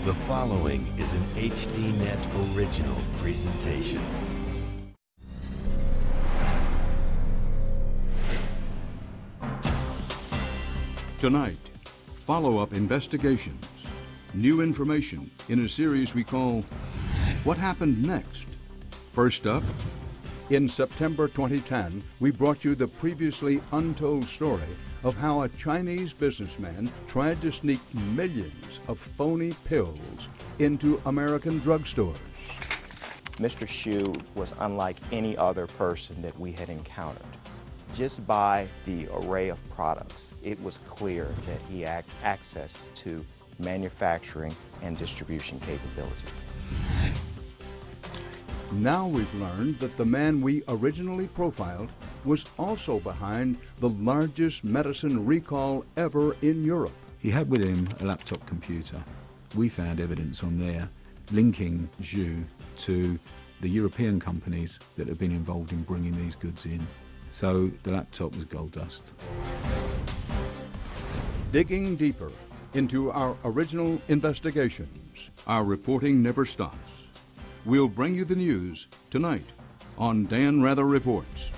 The following is an HDNet original presentation. Tonight, follow-up investigations, new information in a series we call What Happened Next? First up, in September 2010, we brought you the previously untold story of how a Chinese businessman tried to sneak millions of phony pills into American drugstores. Mr. Xu was unlike any other person that we had encountered. Just by the array of products, it was clear that he had access to manufacturing and distribution capabilities. Now we've learned that the man we originally profiled was also behind the largest medicine recall ever in Europe. He had with him a laptop computer. We found evidence on there linking Xu to the European companies that have been involved in bringing these goods in. So the laptop was gold dust. Digging deeper into our original investigations, our reporting never stops. We'll bring you the news tonight on Dan Rather Reports.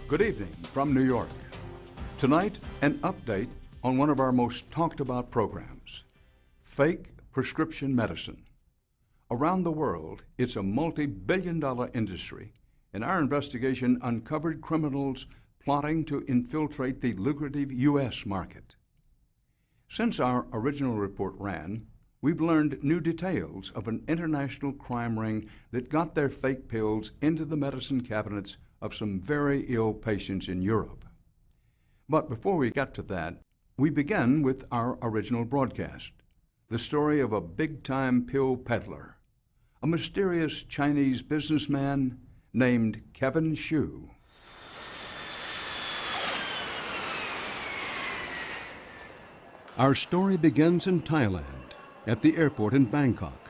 Good evening from New York. Tonight, an update on one of our most talked about programs, fake prescription medicine. Around the world, it's a multi-billion-dollar industry, and our investigation uncovered criminals plotting to infiltrate the lucrative U.S. market. Since our original report ran, we've learned new details of an international crime ring that got their fake pills into the medicine cabinets of some very ill patients in Europe. But before we get to that, we begin with our original broadcast, the story of a big-time pill peddler, a mysterious Chinese businessman named Kevin Xu. Our story begins in Thailand, at the airport in Bangkok.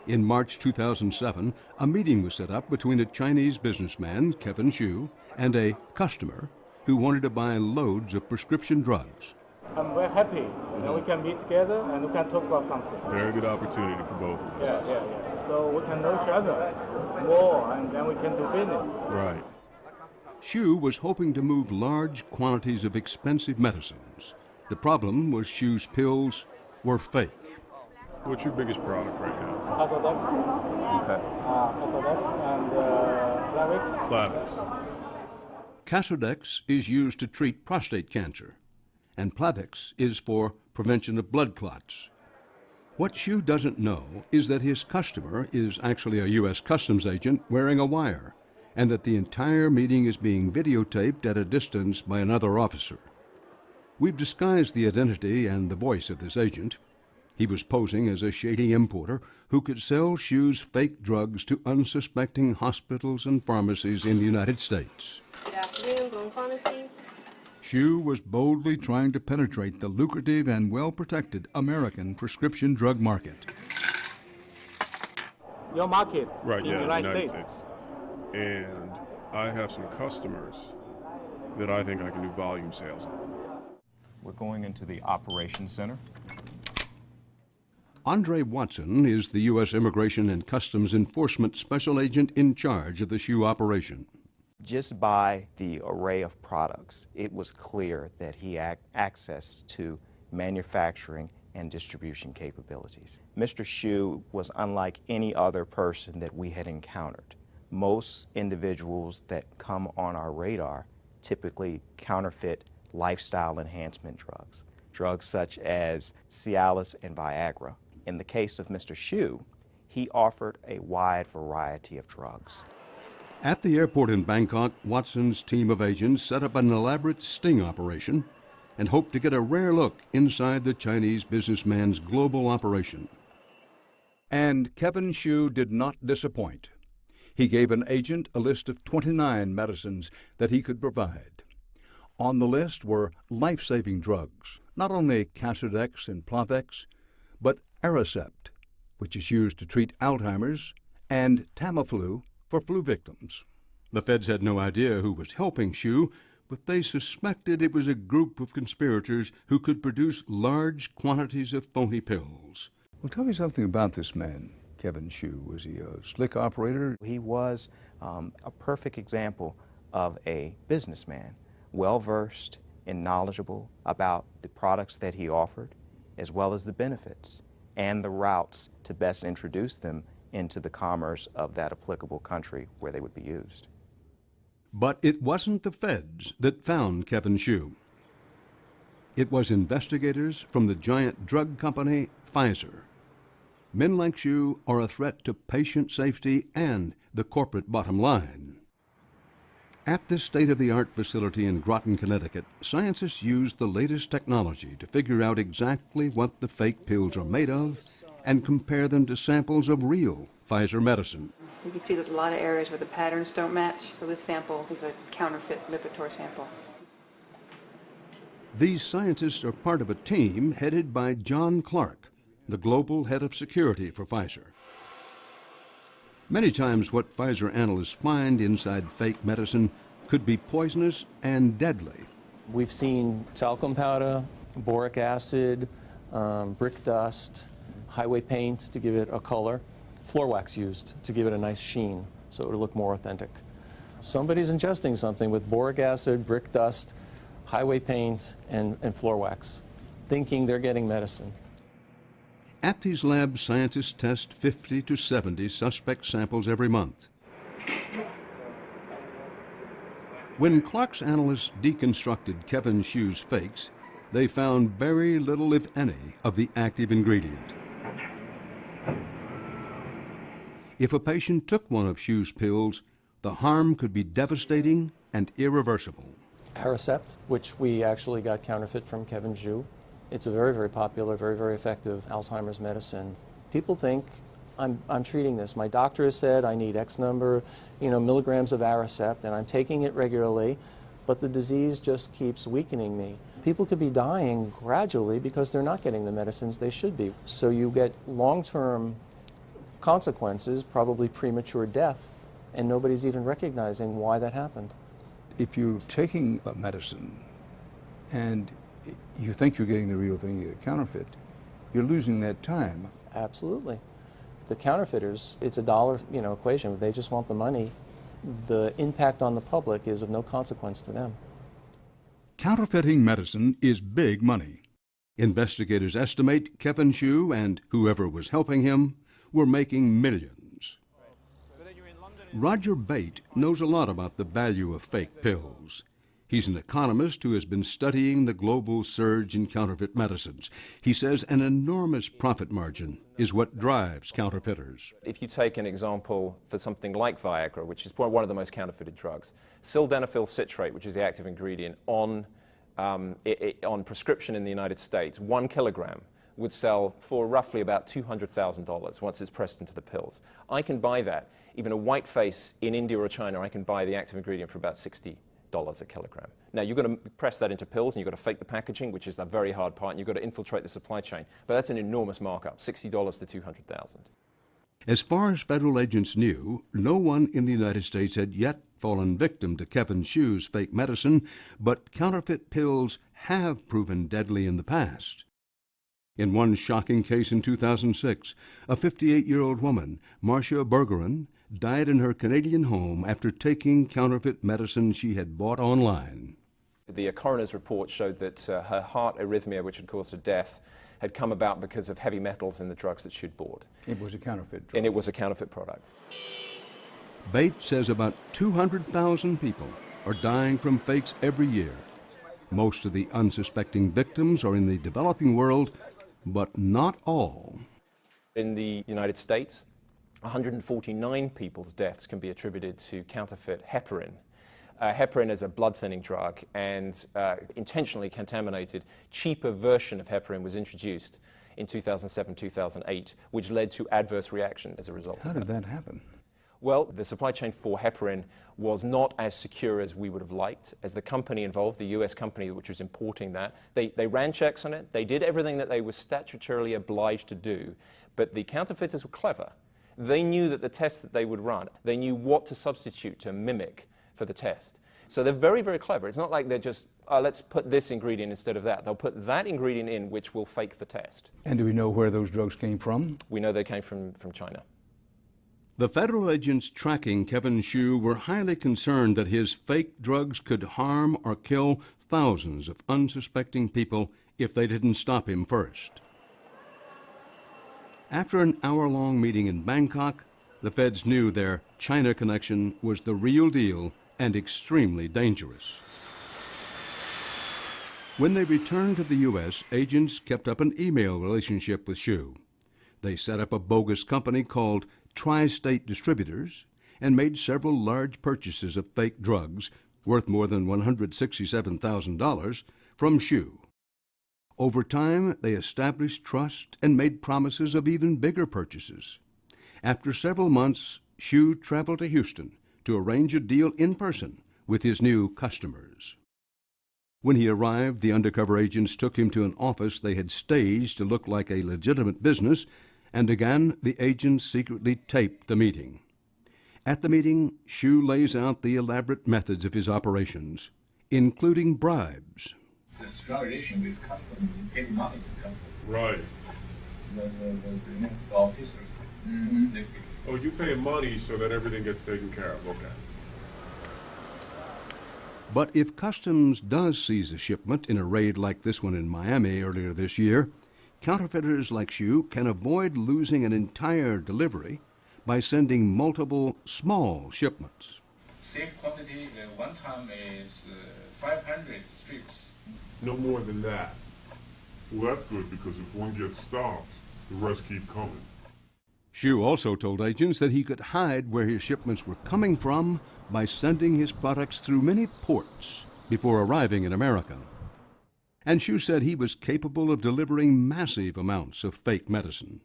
In March 2007, a meeting was set up between a Chinese businessman, Kevin Xu, and a customer who wanted to buy loads of prescription drugs. I'm very happy. We can meet together and we can talk about something. Very good opportunity for both of us. Yeah. So we can know each other more and then we can do business. Right. Xu was hoping to move large quantities of expensive medicines. The problem was Xu's pills were fake. What's your biggest product right now? Casodex. Okay. Casodex and Plavix. Plavix. Casodex is used to treat prostate cancer, and Plavix is for prevention of blood clots. What Xu doesn't know is that his customer is actually a U.S. Customs agent wearing a wire, and that the entire meeting is being videotaped at a distance by another officer. We've disguised the identity and the voice of this agent. He was posing as a shady importer who could sell Xu's fake drugs to unsuspecting hospitals and pharmacies in the United States. Good afternoon, Bloom Pharmacy. Xu was boldly trying to penetrate the lucrative and well-protected American prescription drug market. Your market Right, in yeah, the United States. And I have some customers that I think I can do volume sales on. We're going into the operations center. Andre Watson is the U.S. Immigration and Customs Enforcement Special Agent in charge of the Xu operation. Just by the array of products, it was clear that he had access to manufacturing and distribution capabilities. Mr. Xu was unlike any other person that we had encountered. Most individuals that come on our radar typically counterfeit lifestyle enhancement drugs, drugs such as Cialis and Viagra. In the case of Mr. Xu, he offered a wide variety of drugs. At the airport in Bangkok, Watson's team of agents set up an elaborate sting operation and hoped to get a rare look inside the Chinese businessman's global operation. And Kevin Xu did not disappoint. He gave an agent a list of 29 medicines that he could provide. On the list were life-saving drugs, not only Casodex and Plavix, but Aricept, which is used to treat Alzheimer's, and Tamiflu for flu victims. The feds had no idea who was helping Hsu, but they suspected it was a group of conspirators who could produce large quantities of phony pills. Well, tell me something about this man, Kevin Hsu. Was he a slick operator? He was a perfect example of a businessman, well-versed and knowledgeable about the products that he offered, as well as the benefits and the routes to best introduce them into the commerce of that applicable country where they would be used. But it wasn't the feds that found Kevin Hsu. It was investigators from the giant drug company Pfizer. Men like Hsu are a threat to patient safety and the corporate bottom line. At this state-of-the-art facility in Groton, Connecticut, scientists used the latest technology to figure out exactly what the fake pills are made of and compare them to samples of real Pfizer medicine. You can see there's a lot of areas where the patterns don't match, so this sample is a counterfeit Lipitor sample. These scientists are part of a team headed by John Clark, the global head of security for Pfizer. Many times what Pfizer analysts find inside fake medicine could be poisonous and deadly. We've seen talcum powder, boric acid, brick dust, highway paint to give it a color, floor wax used to give it a nice sheen so it would look more authentic. Somebody's ingesting something with boric acid, brick dust, highway paint, and floor wax, thinking they're getting medicine. At these labs, scientists test 50 to 70 suspect samples every month. When Clark's analysts deconstructed Kevin Hsu's fakes, they found very little, if any, of the active ingredient. If a patient took one of Hsu's pills, the harm could be devastating and irreversible. Aricept, which we actually got counterfeit from Kevin Hsu. It's a very, very popular, very, very effective Alzheimer's medicine. People think, I'm treating this. My doctor has said I need X number, milligrams of Aricept, and I'm taking it regularly, but the disease just keeps weakening me. People could be dying gradually because they're not getting the medicines they should be. So you get long-term consequences, probably premature death, and nobody's even recognizing why that happened. If you're taking a medicine and you think you're getting the real thing, you get a counterfeit, you're losing that time. Absolutely. The counterfeiters, it's a dollar equation. They just want the money. The impact on the public is of no consequence to them. Counterfeiting medicine is big money. Investigators estimate Kevin Hsu and whoever was helping him were making millions. Roger Bate knows a lot about the value of fake pills. He's an economist who has been studying the global surge in counterfeit medicines. He says an enormous profit margin is what drives counterfeiters. If you take an example for something like Viagra, which is one of the most counterfeited drugs, sildenafil citrate, which is the active ingredient, on prescription in the United States, 1 kilogram would sell for roughly about $200,000 once it's pressed into the pills. I can buy that. Even a white face in India or China, I can buy the active ingredient for about $60 a kilogram. Now, you've got to press that into pills, and you've got to fake the packaging, which is the very hard part, and you've got to infiltrate the supply chain. But that's an enormous markup, $60 to $200,000. As far as federal agents knew, no one in the United States had yet fallen victim to Kevin Hsu's fake medicine, but counterfeit pills have proven deadly in the past. In one shocking case in 2006, a 58-year-old woman, Marcia Bergeron, died in her Canadian home after taking counterfeit medicine she had bought online. The coroner's report showed that her heart arrhythmia, which had caused her death, had come about because of heavy metals in the drugs that she'd bought. It was a counterfeit drug. And it was a counterfeit product. Bates says about 200,000 people are dying from fakes every year. Most of the unsuspecting victims are in the developing world, but not all. In the United States, 149 people's deaths can be attributed to counterfeit heparin. Heparin is a blood-thinning drug, and intentionally contaminated, cheaper version of heparin was introduced in 2007-2008, which led to adverse reactions as a result. How did that happen? Well, the supply chain for heparin was not as secure as we would have liked. As the company involved, the US company which was importing that, they ran checks on it. They did everything that they were statutorily obliged to do. But the counterfeiters were clever. They knew that the test that they would run, they knew what to substitute to mimic for the test. So they're very, very clever. It's not like they're just, let's put this ingredient instead of that. They'll put that ingredient in which will fake the test. And do we know where those drugs came from? We know they came from China. The federal agents tracking Kevin Xu were highly concerned that his fake drugs could harm or kill thousands of unsuspecting people if they didn't stop him first. After an hour-long meeting in Bangkok, the feds knew their China connection was the real deal and extremely dangerous. When they returned to the U.S., agents kept up an email relationship with Xu. They set up a bogus company called Tri-State Distributors and made several large purchases of fake drugs worth more than $167,000 from Xu. Over time, they established trust and made promises of even bigger purchases. After several months, Xu traveled to Houston to arrange a deal in person with his new customers. When he arrived, the undercover agents took him to an office they had staged to look like a legitimate business, and again the agents secretly taped the meeting. At the meeting, Xu lays out the elaborate methods of his operations, including bribes. The strong relation with customers, you pay money to customers. Right. The officers. Mm-hmm. Oh, you pay money so that everything gets taken care of. Okay. But if Customs does seize a shipment in a raid like this one in Miami earlier this year, counterfeiters like Xu can avoid losing an entire delivery by sending multiple small shipments. Safe quantity one time is 500 strips. No more than that. Well, that's good, because if one gets stopped, the rest keep coming. Xu also told agents that he could hide where his shipments were coming from by sending his products through many ports before arriving in America. And Xu said he was capable of delivering massive amounts of fake medicine.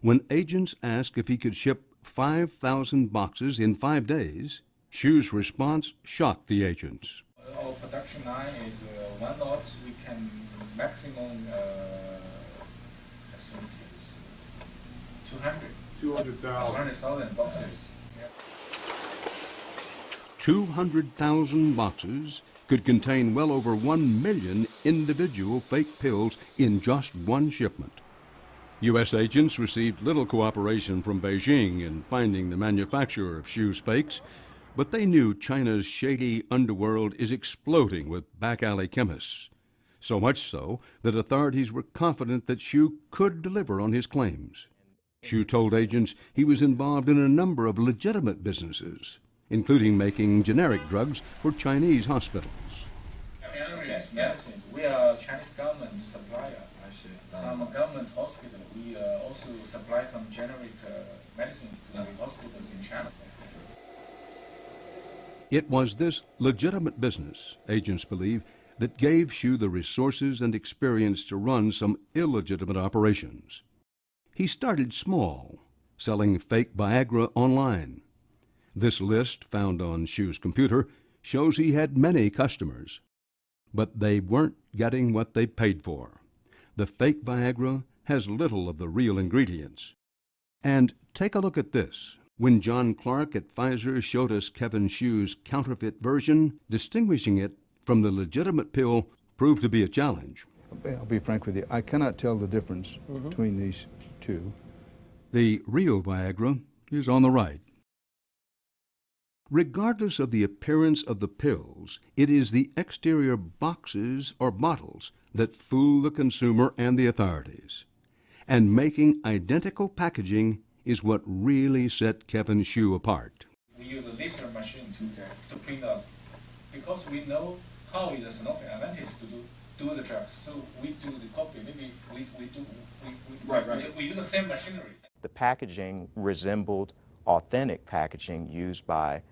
When agents asked if he could ship 5,000 boxes in 5 days, Xu's response shocked the agents. Our production line is one lot. We can maximum 200,000 boxes. 200,000 boxes could contain well over 1 million individual fake pills in just one shipment. U.S. agents received little cooperation from Beijing in finding the manufacturer of Xu's fakes, but they knew China's shady underworld is exploding with back-alley chemists. So much so that authorities were confident that Xu could deliver on his claims. Xu told agents he was involved in a number of legitimate businesses, including making generic drugs for Chinese hospitals. Generic medicines. We are Chinese government supplier. Some government hospital. We also supply some generic medicines to the hospitals in China. It was this legitimate business, agents believe, that gave Xu the resources and experience to run some illegitimate operations. He started small, selling fake Viagra online. This list, found on Xu's computer, shows he had many customers. But they weren't getting what they paid for. The fake Viagra has little of the real ingredients. And take a look at this. When John Clark at Pfizer showed us Kevin Xu's counterfeit version, distinguishing it from the legitimate pill proved to be a challenge. I'll be frank with you, I cannot tell the difference between these two. The real Viagra is on the right. Regardless of the appearance of the pills, it is the exterior boxes or bottles that fool the consumer and the authorities. And making identical packaging is what really set Kevin Xu apart. We use a laser machine to print out, because we know how it is not advantage to do the drugs. So we do the copy. Maybe we use the same machinery. The packaging resembled authentic packaging used by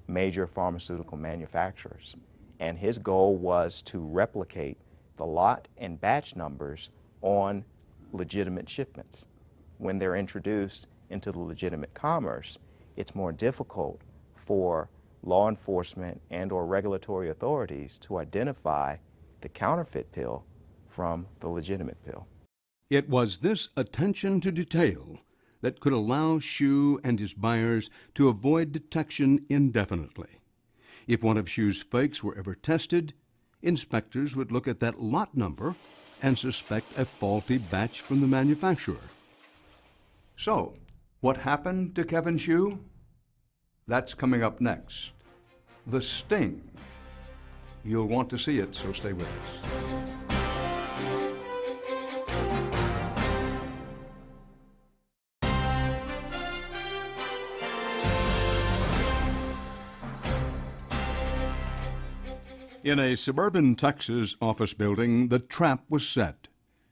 major pharmaceutical manufacturers. And his goal was to replicate the lot and batch numbers on legitimate shipments. When they're introduced into the legitimate commerce, it's more difficult for law enforcement and or regulatory authorities to identify the counterfeit pill from the legitimate pill. It was this attention to detail that could allow Hsu and his buyers to avoid detection indefinitely. If one of Hsu's fakes were ever tested, inspectors would look at that lot number and suspect a faulty batch from the manufacturer. So, what happened to Kevin Hsu? That's coming up next. The Sting. You'll want to see it, so stay with us. In a suburban Texas office building, the trap was set.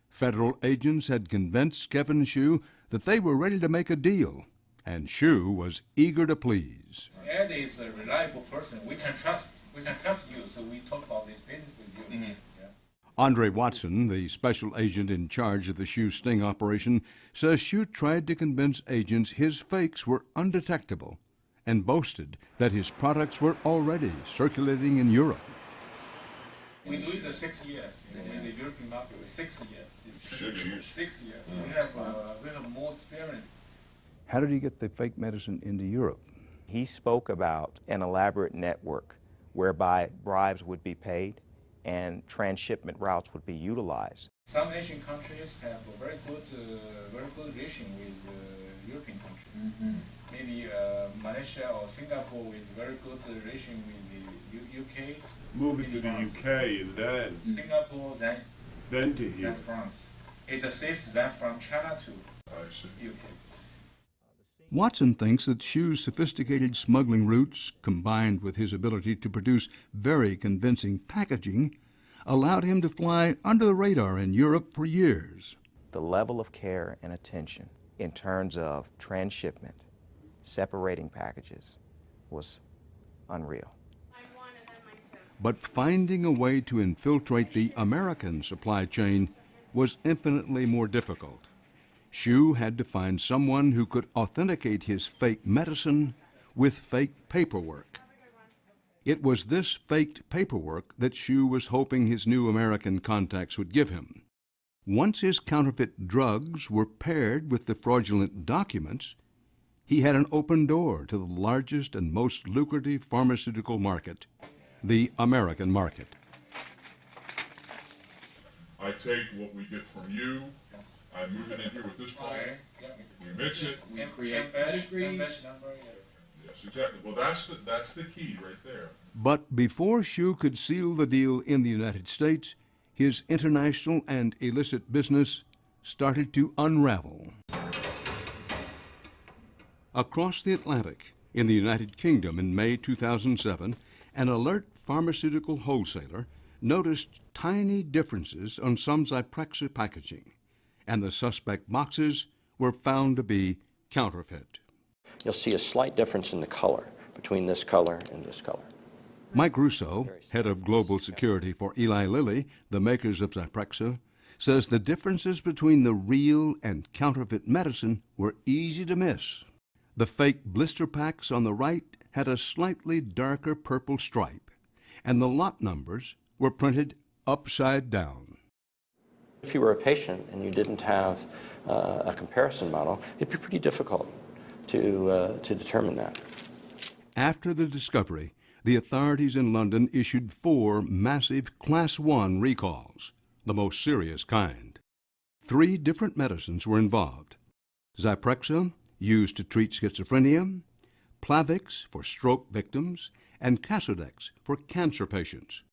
Federal agents had convinced Kevin Hsu that they were ready to make a deal, and Hsu was eager to please. Ed is a reliable person. We can trust you, so we talk about this business with you. Yeah. Andre Watson, the special agent in charge of the Hsu sting operation, says Hsu tried to convince agents his fakes were undetectable and boasted that his products were already circulating in Europe. We do it 6 years in the European market. 6 years. 6 years. We have more experience. How did he get the fake medicine into Europe? He spoke about an elaborate network whereby bribes would be paid and transshipment routes would be utilized. Some Asian countries have a very good relation with European countries. Maybe Malaysia or Singapore with very good relation with the UK. Moving to the UK and then Singapore, then to here. Then France. It's safe then from China to UK. Watson thinks that Hsu's sophisticated smuggling routes, combined with his ability to produce very convincing packaging, allowed him to fly under the radar in Europe for years. The level of care and attention in terms of transshipment, separating packages, was unreal. But finding a way to infiltrate the American supply chain was infinitely more difficult. Hsu had to find someone who could authenticate his fake medicine with fake paperwork. It was this faked paperwork that Hsu was hoping his new American contacts would give him. Once his counterfeit drugs were paired with the fraudulent documents, he had an open door to the largest and most lucrative pharmaceutical market, the American market. I take what we get from you, I move it in here with this plan, we mix it, we create pedigrees. Yes, exactly. Well, that's the key right there. But before Hsu could seal the deal in the United States, his international and illicit business started to unravel. Across the Atlantic, in the United Kingdom in May 2007, an alert pharmaceutical wholesaler noticed tiny differences on some Zyprexa packaging, and the suspect boxes were found to be counterfeit. You'll see a slight difference in the color between this color and this color. Mike Russo, head of global security for Eli Lilly, the makers of Zyprexa, says the differences between the real and counterfeit medicine were easy to miss. The fake blister packs on the right had a slightly darker purple stripe, and the lot numbers were printed upside down. If you were a patient and you didn't have a comparison model, it'd be pretty difficult to determine that. After the discovery, the authorities in London issued 4 massive Class 1 recalls, the most serious kind. 3 different medicines were involved: Zyprexa, used to treat schizophrenia, Plavix for stroke victims, and Casodex for cancer patients.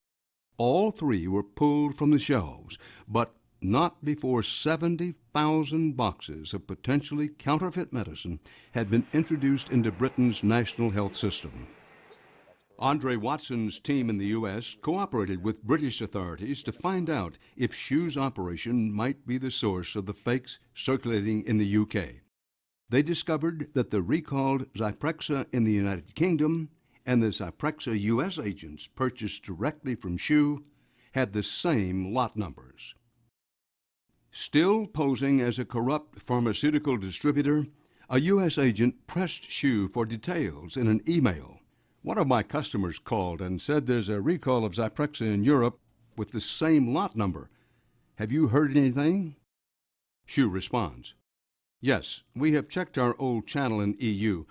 All 3 were pulled from the shelves, but not before 70,000 boxes of potentially counterfeit medicine had been introduced into Britain's national health system. Andre Watson's team in the U.S. cooperated with British authorities to find out if Hsu's operation might be the source of the fakes circulating in the U.K. They discovered that the recalled Zyprexa in the United Kingdom and the Zyprexa U.S. agents purchased directly from Hsu had the same lot numbers. Still posing as a corrupt pharmaceutical distributor, A U.S. agent pressed Hsu for details in an email. One of my customers called and said there's a recall of Zyprexa in Europe with the same lot number. Have you heard anything? Hsu responds, yes, we have checked our old channel in EU.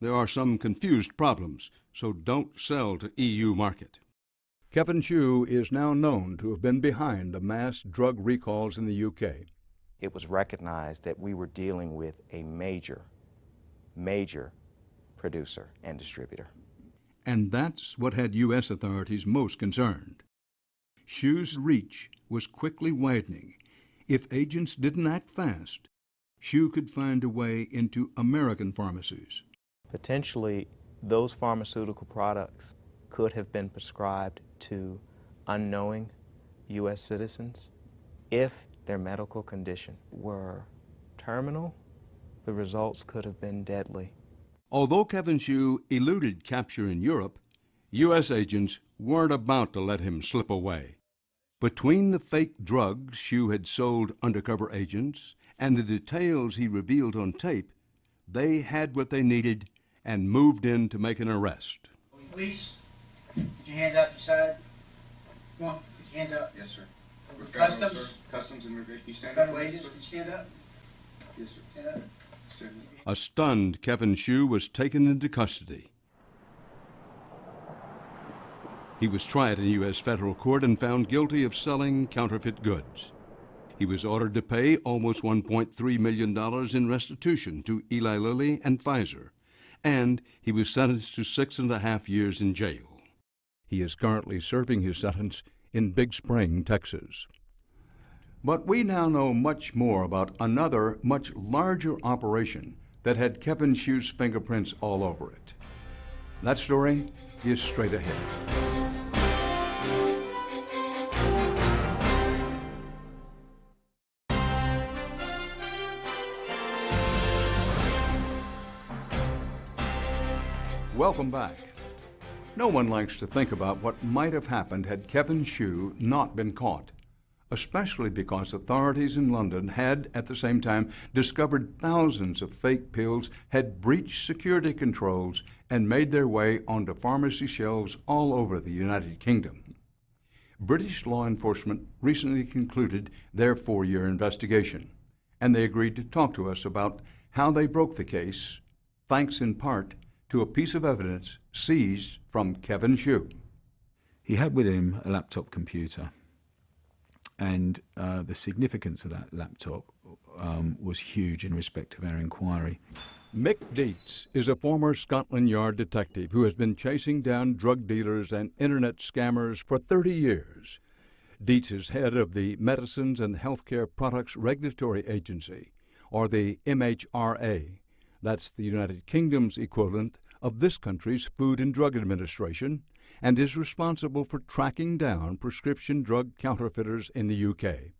There are some confused problems, so don't sell to EU market. Kevin Hsu is now known to have been behind the mass drug recalls in the UK. It was recognized that we were dealing with a major producer and distributor. And that's what had U.S. authorities most concerned. Hsu's reach was quickly widening. If agents didn't act fast, Hsu could find a way into American pharmacies. Potentially, those pharmaceutical products could have been prescribed to unknowing U.S. citizens. If their medical condition were terminal, the results could have been deadly. Although Kevin Hsu eluded capture in Europe, U.S. agents weren't about to let him slip away. Between the fake drugs Hsu had sold undercover agents and the details he revealed on tape, they had what they needed and moved in to make an arrest. Police, put your hands out to your side. Come on, put your hands up. Yes, sir. We're Customs. Sir. Customs and immigration. You stand up. Federal agents, can you stand up? Yes, sir. Stand up. Stand up. A stunned Kevin Hsu was taken into custody. He was tried in U.S. federal court and found guilty of selling counterfeit goods. He was ordered to pay almost $1.3 million in restitution to Eli Lilly and Pfizer, and he was sentenced to 6.5 years in jail. He is currently serving his sentence in Big Spring, Texas. But we now know much more about another, much larger operation that had Kevin Hsu's fingerprints all over it. That story is straight ahead. Welcome back. No one likes to think about what might have happened had Kevin Hsu not been caught, especially because authorities in London had, at the same time, discovered thousands of fake pills had breached security controls and made their way onto pharmacy shelves all over the United Kingdom. British law enforcement recently concluded their 4-year investigation, and they agreed to talk to us about how they broke the case, thanks in part to a piece of evidence seized from Kevin Hsu. He had with him a laptop computer, and the significance of that laptop was huge in respect of our inquiry. Mick Dietz is a former Scotland Yard detective who has been chasing down drug dealers and internet scammers for 30 years. Dietz is head of the Medicines and Healthcare Products Regulatory Agency, or the MHRA. That's the United Kingdom's equivalent of this country's Food and Drug Administration, and is responsible for tracking down prescription drug counterfeiters in the UK.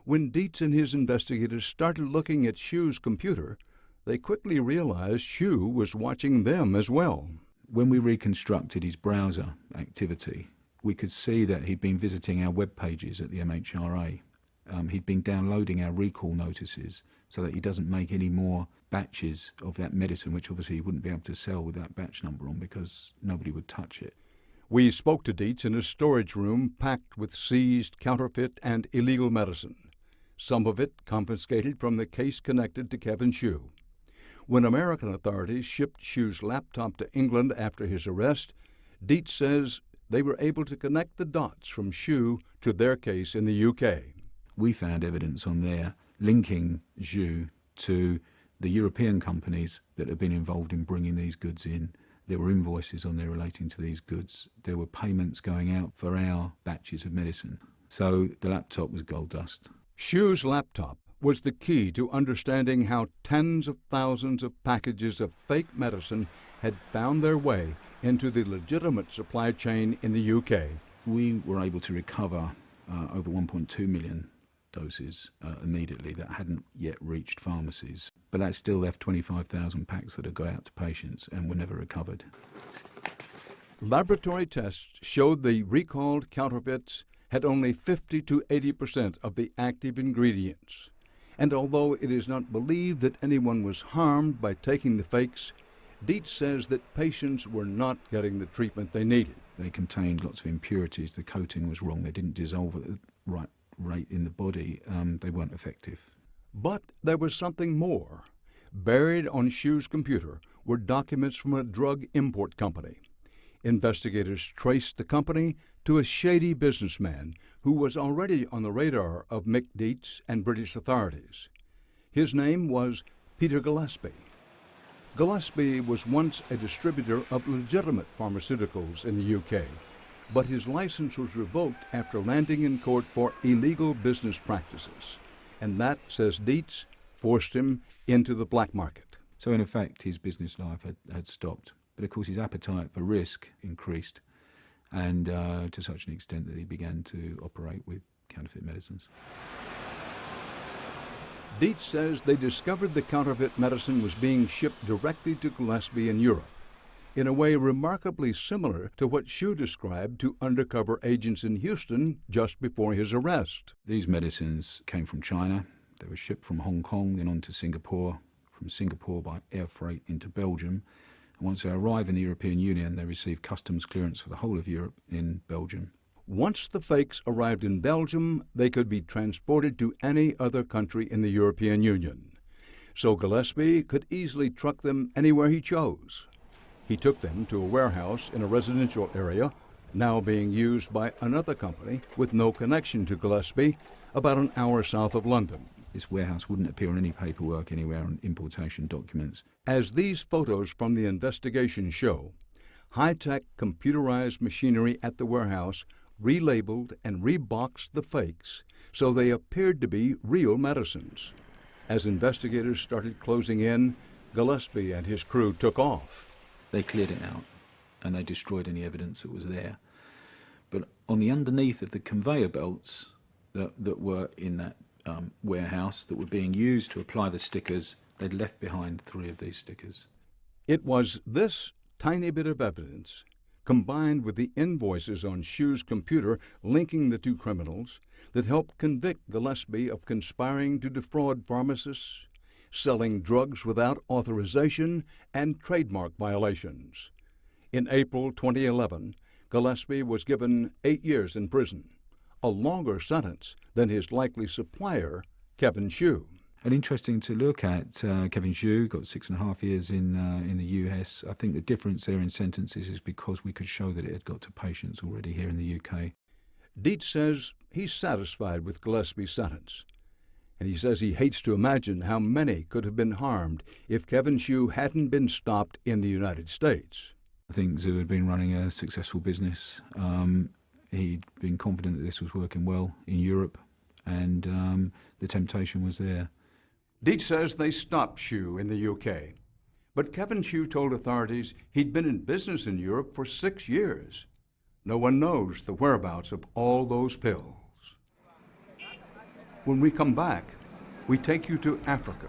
When Dietz and his investigators started looking at Hsu's computer, they quickly realized Hsu was watching them as well. When we reconstructed his browser activity, we could see that he'd been visiting our web pages at the MHRA. He'd been downloading our recall notices so that he doesn't make any more batches of that medicine, which obviously he wouldn't be able to sell with that batch number on because nobody would touch it. We spoke to Dietz in a storage room packed with seized counterfeit and illegal medicine, some of it confiscated from the case connected to Kevin Hsu. When American authorities shipped Hsu's laptop to England after his arrest, Dietz says they were able to connect the dots from Hsu to their case in the UK. We found evidence on there linking Hsu to the European companies that have been involved in bringing these goods in. There were invoices on there relating to these goods. There were payments going out for our batches of medicine. So the laptop was gold dust. Hsu's laptop was the key to understanding how tens of thousands of packages of fake medicine had found their way into the legitimate supply chain in the UK. We were able to recover over 1.2 million doses immediately that hadn't yet reached pharmacies. But that still left 25,000 packs that had got out to patients and were never recovered. Laboratory tests showed the recalled counterfeits had only 50 to 80% of the active ingredients. And although it is not believed that anyone was harmed by taking the fakes, Dietz says that patients were not getting the treatment they needed. They contained lots of impurities. The coating was wrong. They didn't dissolve at the right rate in the body. They weren't effective. But there was something more. Buried on Shu's computer were documents from a drug import company. Investigators traced the company to a shady businessman who was already on the radar of Mick Dietz and British authorities. His name was Peter Gillespie. Gillespie was once a distributor of legitimate pharmaceuticals in the UK, but his license was revoked after landing in court for illegal business practices. And that, says Dietz, forced him into the black market. So in effect, his business life had stopped. But of course, his appetite for risk increased, and to such an extent that he began to operate with counterfeit medicines. Dietz says they discovered the counterfeit medicine was being shipped directly to Gillespie in Europe, in a way remarkably similar to what Shu described to undercover agents in Houston just before his arrest. These medicines came from China. They were shipped from Hong Kong, then on to Singapore, from Singapore by air freight into Belgium. And once they arrive in the European Union, they receive customs clearance for the whole of Europe in Belgium. Once the fakes arrived in Belgium, they could be transported to any other country in the European Union. So Gillespie could easily truck them anywhere he chose. He took them to a warehouse in a residential area, now being used by another company with no connection to Gillespie, about an hour south of London. This warehouse wouldn't appear on any paperwork anywhere on importation documents. As these photos from the investigation show, high-tech computerized machinery at the warehouse relabeled and reboxed the fakes so they appeared to be real medicines. As investigators started closing in, Gillespie and his crew took off. They cleared it out and they destroyed any evidence that was there. But on the underneath of the conveyor belts that were in that warehouse that were being used to apply the stickers, they'd left behind 3 of these stickers. It was this tiny bit of evidence, combined with the invoices on Shu's computer linking the 2 criminals, that helped convict Gillespie of conspiring to defraud pharmacists, selling drugs without authorization, and trademark violations. In April 2011, Gillespie was given 8 years in prison, a longer sentence than his likely supplier, Kevin Shu. And interesting to look at, Kevin Shu got 6.5 years in the US. I think the difference there in sentences is because we could show that it had got to patients already here in the UK. Dietz says he's satisfied with Gillespie's sentence, and he says he hates to imagine how many could have been harmed if Kevin Shu hadn't been stopped in the United States. I think Zhu had been running a successful business. He'd been confident that this was working well in Europe, and the temptation was there. Dietz says they stopped Shu in the UK, but Kevin Shu told authorities he'd been in business in Europe for 6 years. No one knows the whereabouts of all those pills. When we come back, we take you to Africa,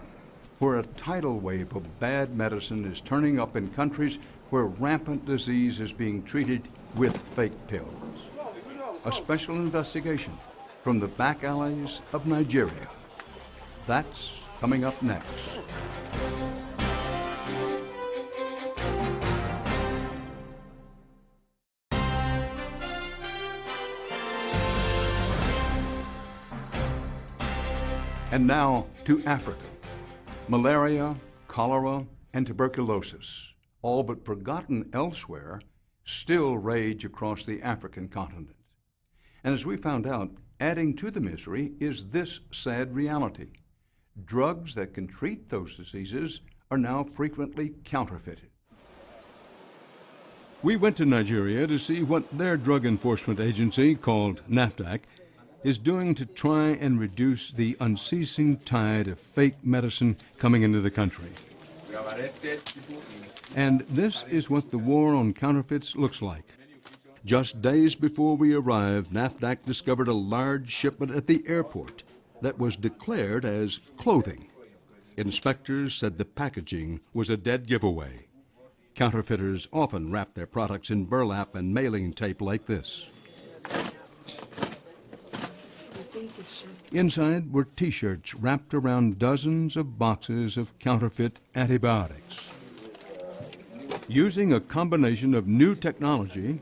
where a tidal wave of bad medicine is turning up in countries where rampant disease is being treated with fake pills. A special investigation from the back alleys of Nigeria. That's coming up next. And now to Africa. Malaria, cholera, and tuberculosis, all but forgotten elsewhere, still rage across the African continent. And as we found out, adding to the misery is this sad reality. Drugs that can treat those diseases are now frequently counterfeited. We went to Nigeria to see what their drug enforcement agency, called NAFDAC, is doing to try and reduce the unceasing tide of fake medicine coming into the country. And this is what the war on counterfeits looks like. Just days before we arrived, NAFDAC discovered a large shipment at the airport that was declared as clothing. Inspectors said the packaging was a dead giveaway. Counterfeiters often wrap their products in burlap and mailing tape like this. Inside were T-shirts wrapped around dozens of boxes of counterfeit antibiotics. Using a combination of new technology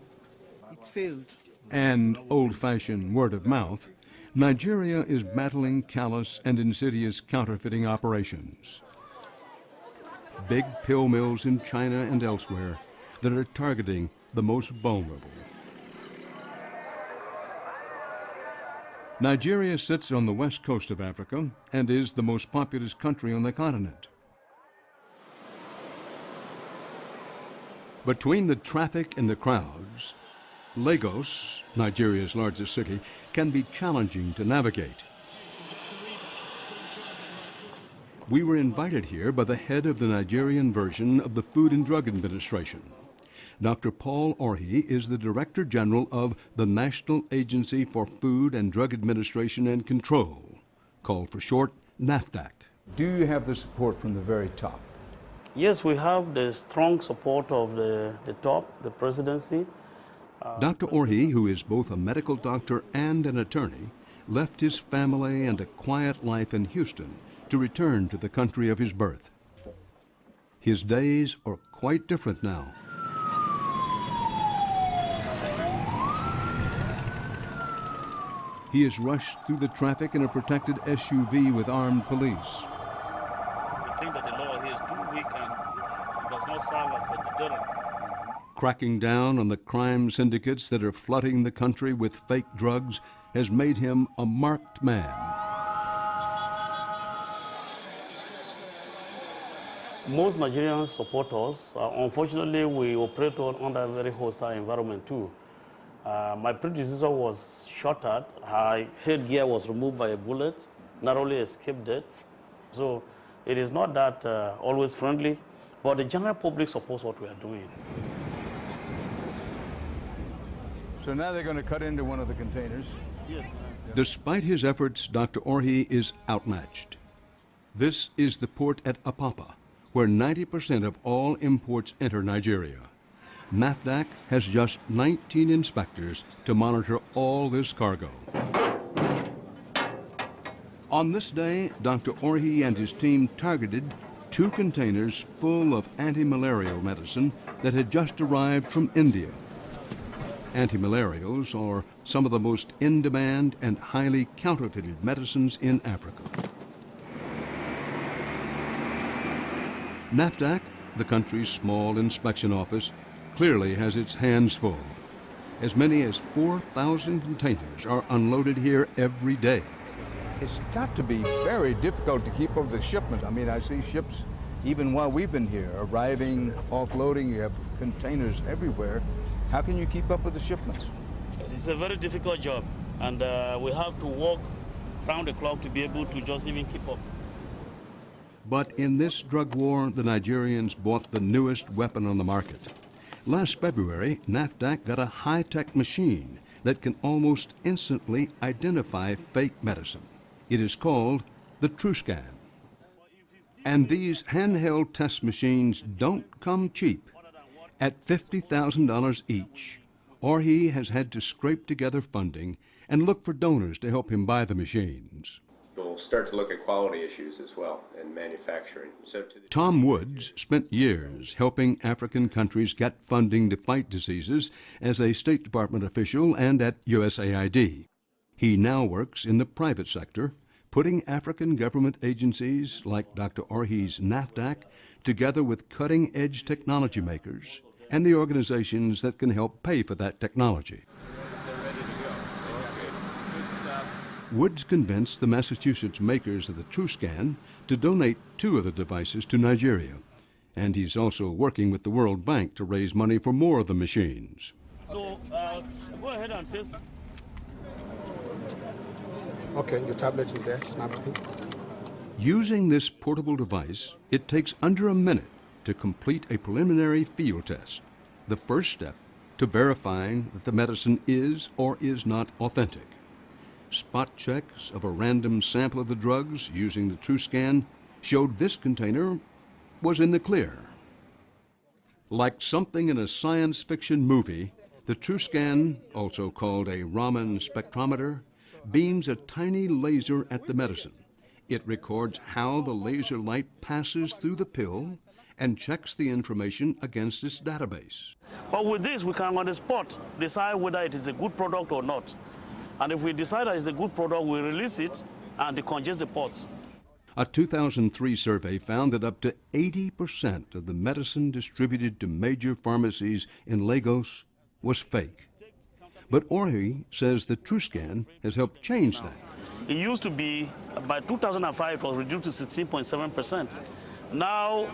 and old-fashioned word of mouth, Nigeria is battling callous and insidious counterfeiting operations. Big pill mills in China and elsewhere that are targeting the most vulnerable. Nigeria sits on the west coast of Africa and is the most populous country on the continent. Between the traffic and the crowds, Lagos, Nigeria's largest city, can be challenging to navigate. We were invited here by the head of the Nigerian version of the Food and Drug Administration. Dr. Paul Orhi is the Director General of the National Agency for Food and Drug Administration and Control, called for short NAFDAC. Do you have the support from the very top? Yes, we have the strong support of the top, the presidency. Dr. Orhi, who is both a medical doctor and an attorney, left his family and a quiet life in Houston to return to the country of his birth. His days are quite different now. He is rushed through the traffic in a protected SUV with armed police. We think that the law here is too weak and it does not serve as a deterrent. Cracking down on the crime syndicates that are flooding the country with fake drugs has made him a marked man. Most Nigerians support us. Unfortunately, we operate under a very hostile environment too. My predecessor was shot at. Her headgear was removed by a bullet, narrowly escaped death. So it is not that always friendly, but the general public supports what we are doing. So now they're going to cut into one of the containers. Yes. Despite his efforts, Dr. Orhi is outmatched. This is the port at Apapa, where 90% of all imports enter Nigeria. NAFDAC has just 19 inspectors to monitor all this cargo. On this day, Dr. Orhi and his team targeted 2 containers full of anti-malarial medicine that had just arrived from India. Anti-malarials are some of the most in-demand and highly counterfeited medicines in Africa. NAFDAC, the country's small inspection office, clearly has its hands full. As many as 4,000 containers are unloaded here every day. It's got to be very difficult to keep up with the shipment. I mean, I see ships, even while we've been here, arriving, offloading. You have containers everywhere. How can you keep up with the shipments? It's a very difficult job, and we have to work round the clock to be able to just even keep up. But in this drug war, the Nigerians bought the newest weapon on the market. Last February, NAFDAC got a high-tech machine that can almost instantly identify fake medicine. It is called the TrueScan. And these handheld test machines don't come cheap. At $50,000 each, Orhi has had to scrape together funding and look for donors to help him buy the machines. We'll start to look at quality issues as well in manufacturing. Tom Woods spent years helping African countries get funding to fight diseases as a State Department official and at USAID. He now works in the private sector, putting African government agencies like Dr. Orhi's NAFDAC together with cutting-edge technology makers and the organizations that can help pay for that technology. Woods convinced the Massachusetts makers of the TrueScan to donate 2 of the devices to Nigeria. And he's also working with the World Bank to raise money for more of the machines. So go ahead and test. Okay, your tablet is there, snapped in. Using this portable device, it takes under a minute to complete a preliminary field test, the first step to verifying that the medicine is or is not authentic. Spot checks of a random sample of the drugs using the TrueScan showed this container was in the clear. Like something in a science fiction movie, the TrueScan, also called a Raman spectrometer, beams a tiny laser at the medicine. It records how the laser light passes through the pill and checks the information against its database. But with this, we can on the spot decide whether it is a good product or not. And if we decide that it's a good product, we release it and decongest the pots. A 2003 survey found that up to 80% of the medicine distributed to major pharmacies in Lagos was fake. But Orhi says the TrueScan has helped change that. It used to be, by 2005, it was reduced to 16.7%. Now,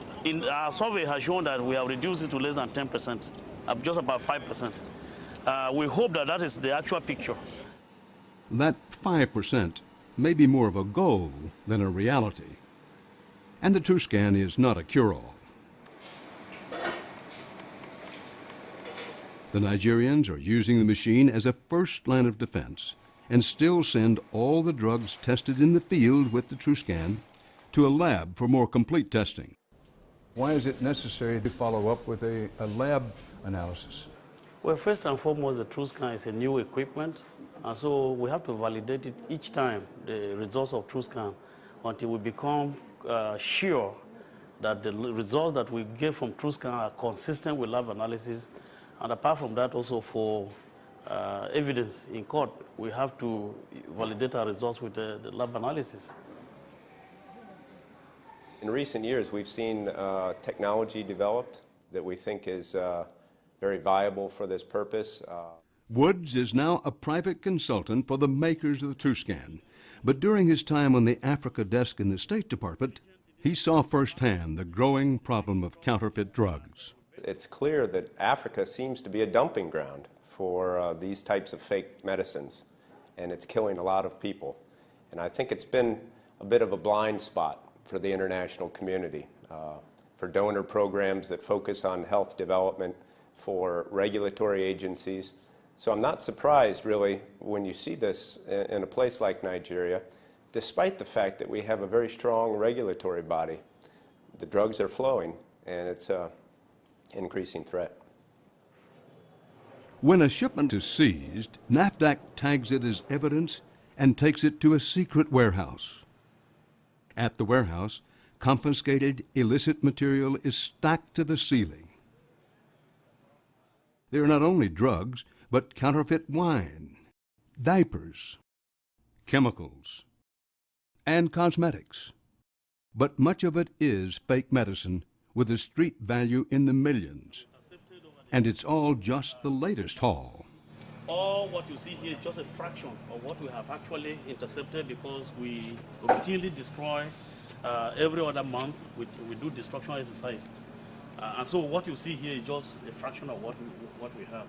our survey has shown that we have reduced it to less than 10%, just about 5%. We hope that that is the actual picture. That 5% may be more of a goal than a reality. And the TrueScan is not a cure-all. The Nigerians are using the machine as a first line of defense and still send all the drugs tested in the field with the TrueScan to a lab for more complete testing. Why is it necessary to follow up with a lab analysis? Well, first and foremost, the TrueScan is a new equipment, and so we have to validate it each time, the results of TrueScan, until we become sure that the results that we get from TrueScan are consistent with lab analysis. And apart from that, also for evidence in court, we have to validate our results with the lab analysis. In recent years, we've seen technology developed that we think is very viable for this purpose. Woods is now a private consultant for the makers of the TrueScan. But during his time on the Africa desk in the State Department, he saw firsthand the growing problem of counterfeit drugs. It's clear that Africa seems to be a dumping ground for these types of fake medicines, and it's killing a lot of people. And I think it's been a bit of a blind spot for the international community, for donor programs that focus on health development, for regulatory agencies. So I'm not surprised, really, when you see this in a place like Nigeria, despite the fact that we have a very strong regulatory body. The drugs are flowing, and it's an increasing threat. When a shipment is seized, NAFDAC tags it as evidence and takes it to a secret warehouse. At the warehouse, confiscated illicit material is stacked to the ceiling. There are not only drugs, but counterfeit wine, diapers, chemicals, and cosmetics. But much of it is fake medicine with a street value in the millions. And it's all just the latest haul. All what you see here is just a fraction of what we have actually intercepted, because we routinely destroy every other month. We do destruction exercise. And so what you see here is just a fraction of what we have.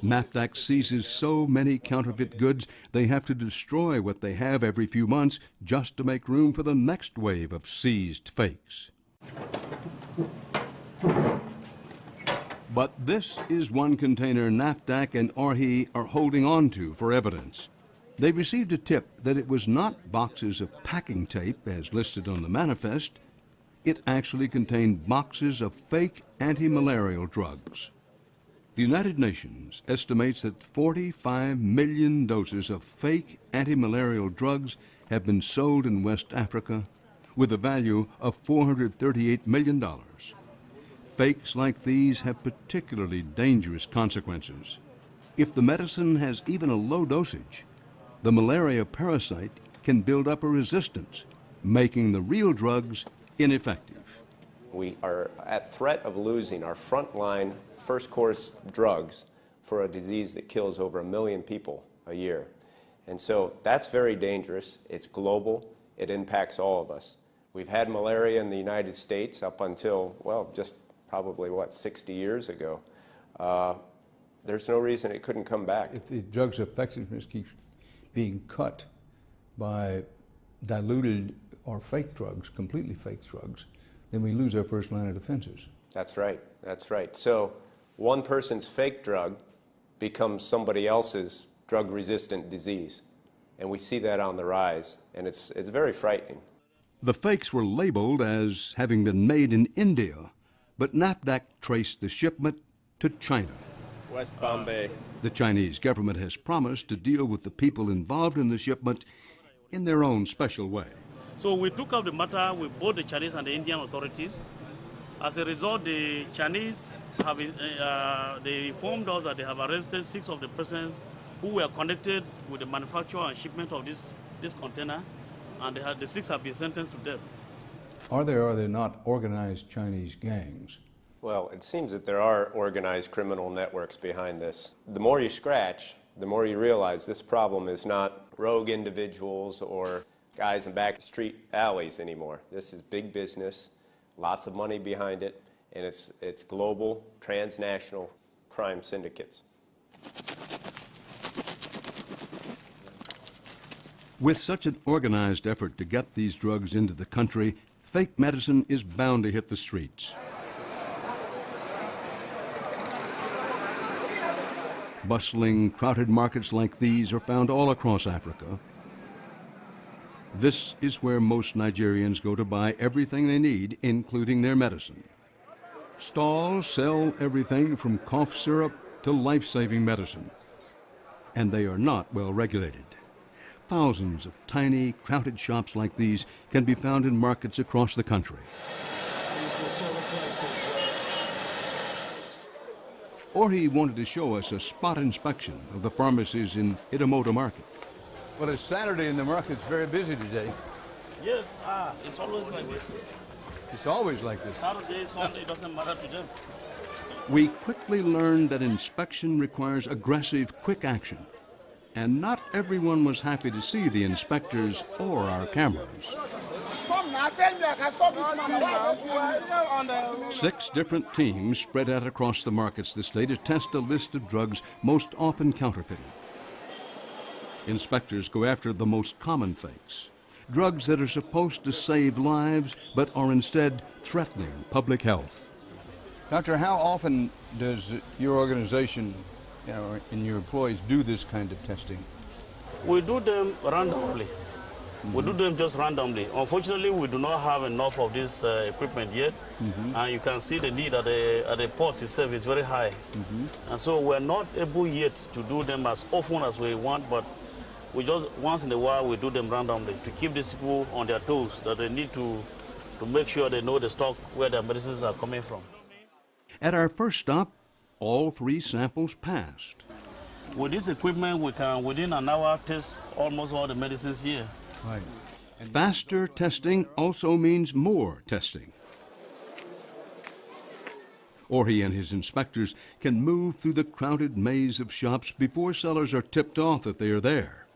NAFDAC seizes so many counterfeit goods, they have to destroy what they have every few months just to make room for the next wave of seized fakes. But this is one container NAFDAC and Orhi are holding on to for evidence. They received a tip that it was not boxes of packing tape as listed on the manifest. It actually contained boxes of fake anti-malarial drugs. The United Nations estimates that 45 million doses of fake anti-malarial drugs have been sold in West Africa with a value of $438 million. Fakes like these have particularly dangerous consequences. If the medicine has even a low dosage, the malaria parasite can build up a resistance, making the real drugs ineffective. We are at threat of losing our frontline first course drugs for a disease that kills over 1 million people a year. And so that's very dangerous. It's global. It impacts all of us. We've had malaria in the United States up until, well, just probably, 60 years ago. There's no reason it couldn't come back. If the drug's effectiveness keeps being cut by diluted or fake drugs, completely fake drugs, then we lose our first line of defenses. That's right. That's right. So one person's fake drug becomes somebody else's drug-resistant disease. And we see that on the rise, and it's very frightening. The fakes were labeled as having been made in India, but NAFDAC traced the shipment to China. West Bombay. The Chinese government has promised to deal with the people involved in the shipment in their own special way. So we took up the matter with both the Chinese and the Indian authorities. As a result, the Chinese have they informed us that they have arrested 6 of the persons who were connected with the manufacture and shipment of this container, and the 6 have been sentenced to death. Are there or are there not organized Chinese gangs? Well, it seems that there are organized criminal networks behind this. The more you scratch, the more you realize this problem is not rogue individuals or guys in back street alleys anymore. This is big business, lots of money behind it, and it's global, transnational crime syndicates. With such an organized effort to get these drugs into the country, fake medicine is bound to hit the streets. Bustling, crowded markets like these are found all across Africa. This is where most Nigerians go to buy everything they need, including their medicine. Stalls sell everything from cough syrup to life-saving medicine, and they are not well regulated. Thousands of tiny, crowded shops like these can be found in markets across the country. Orhi wanted to show us a spot inspection of the pharmacies in Itamoto Market. Well, it's Saturday and the market's very busy today. Yes, it's always like this. It's always like this. Saturday, Sunday, it doesn't matter to them. We quickly learned that inspection requires aggressive, quick action. And not everyone was happy to see the inspectors or our cameras. 6 different teams spread out across the markets this day to test a list of drugs most often counterfeited. Inspectors go after the most common fakes, drugs that are supposed to save lives but are instead threatening public health. Doctor, how often does your organization and your employees do this kind of testing? We do them randomly. We do them just randomly. Unfortunately, we do not have enough of this equipment yet. And you can see the need at the ports itself is very high. And so we're not able yet to do them as often as we want, but we just, once in a while, we do them randomly to keep these people on their toes, that they need to make sure they know the stock where their medicines are coming from. At our first stop, all 3 samples passed. With this equipment, we can, within an hour, test almost all the medicines here. Right. Faster testing also means more testing. Orhi and his inspectors can move through the crowded maze of shops before sellers are tipped off that they are there.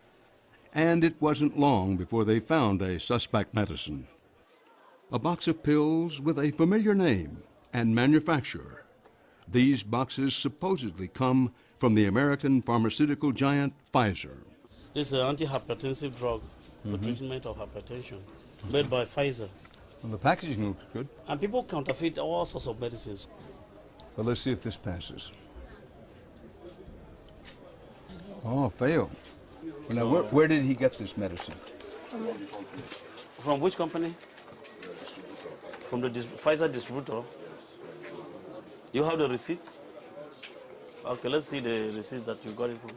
And it wasn't long before they found a suspect medicine. A box of pills with a familiar name and manufacturer. These boxes supposedly come from the American pharmaceutical giant Pfizer. This is an antihypertensive drug for treatment of hypertension, made by Pfizer. Well, the packaging looks good. And people counterfeit all sorts of medicines. Well, let's see if this passes. Oh, failed. Well, now, where did he get this medicine? From which company? From the Pfizer distributor. You have the receipts? Okay, let's see the receipts that you got it from.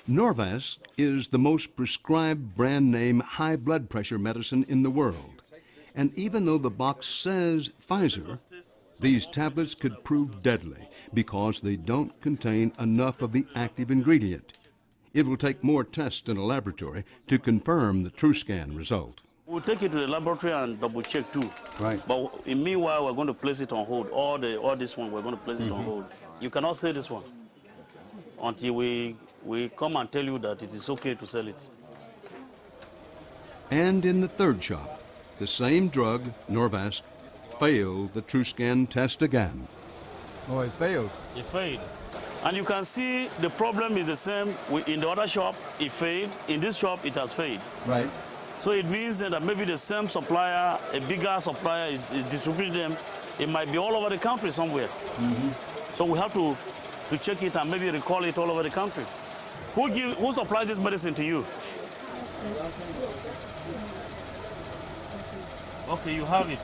Norvasc is the most prescribed brand name high blood pressure medicine in the world. And even though the box says Pfizer, these tablets could prove deadly because they don't contain enough of the active ingredient. It will take more tests in a laboratory to confirm the TrueScan result. We'll take it to the laboratory and double check too. Right. But in meanwhile, we're going to place it on hold. All this one, we're going to place it on hold. You cannot sell this one until we come and tell you that it is okay to sell it. And in the third shop, the same drug, Norvasc, failed the TrueScan test again. Oh, it failed. It failed. And you can see the problem is the same. In the other shop, it failed. In this shop, it has failed. Right. So it means that maybe the same supplier, a bigger supplier, is distributing them. It might be all over the country somewhere. So we have to check it and maybe recall it all over the country. Who supplies this medicine to you? Okay, you have it.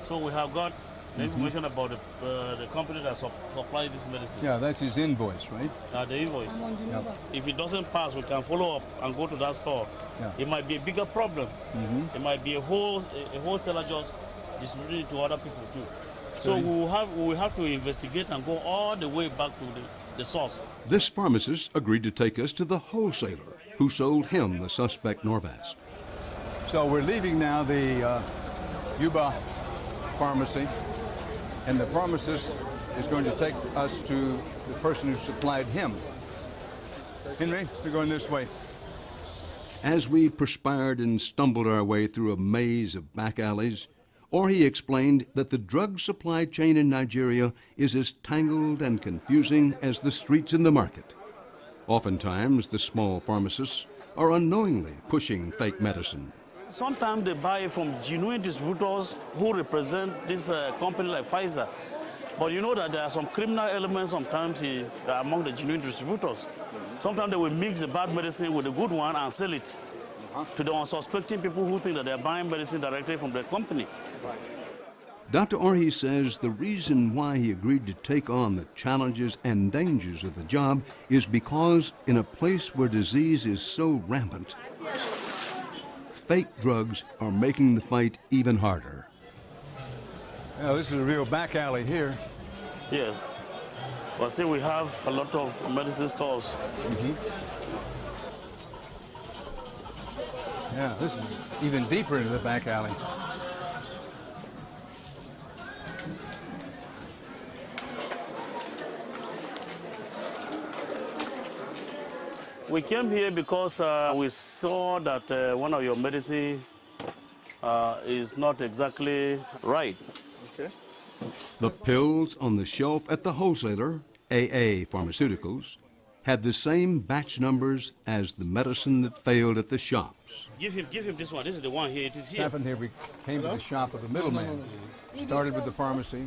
So we have got The information about the company that supplies this medicine. Yeah, that's his invoice, right? The invoice. Yeah. If it doesn't pass, we can follow up and go to that store. Yeah. It might be a bigger problem. It might be a wholesaler just distributing to other people too. So we will have to investigate and go all the way back to the source. This pharmacist agreed to take us to the wholesaler who sold him the suspect Norvasc. So we're leaving now the Yuba pharmacy, and the pharmacist is going to take us to the person who supplied him. Henry, we're going this way. As we perspired and stumbled our way through a maze of back alleys, Orhi explained that the drug supply chain in Nigeria is as tangled and confusing as the streets in the market. Oftentimes, the small pharmacists are unknowingly pushing fake medicine. Sometimes they buy from genuine distributors who represent this company like Pfizer. But you know that there are some criminal elements sometimes among the genuine distributors. Sometimes they will mix the bad medicine with the good one and sell it to the unsuspecting people who think that they're buying medicine directly from the company. Dr. Orhi says the reason why he agreed to take on the challenges and dangers of the job is because in a place where disease is so rampant, fake drugs are making the fight even harder. Now, this is a real back alley here. Yes. But still we have a lot of medicine stores. Yeah, this is even deeper into the back alley. We came here because we saw that one of your medicine is not exactly right. Okay. The pills on the shelf at the wholesaler, AA Pharmaceuticals, had the same batch numbers as the medicine that failed at the shops. Give him this one. This is the one here. It is here. What's happened here, we came to the shop of the middleman. Started with the pharmacy,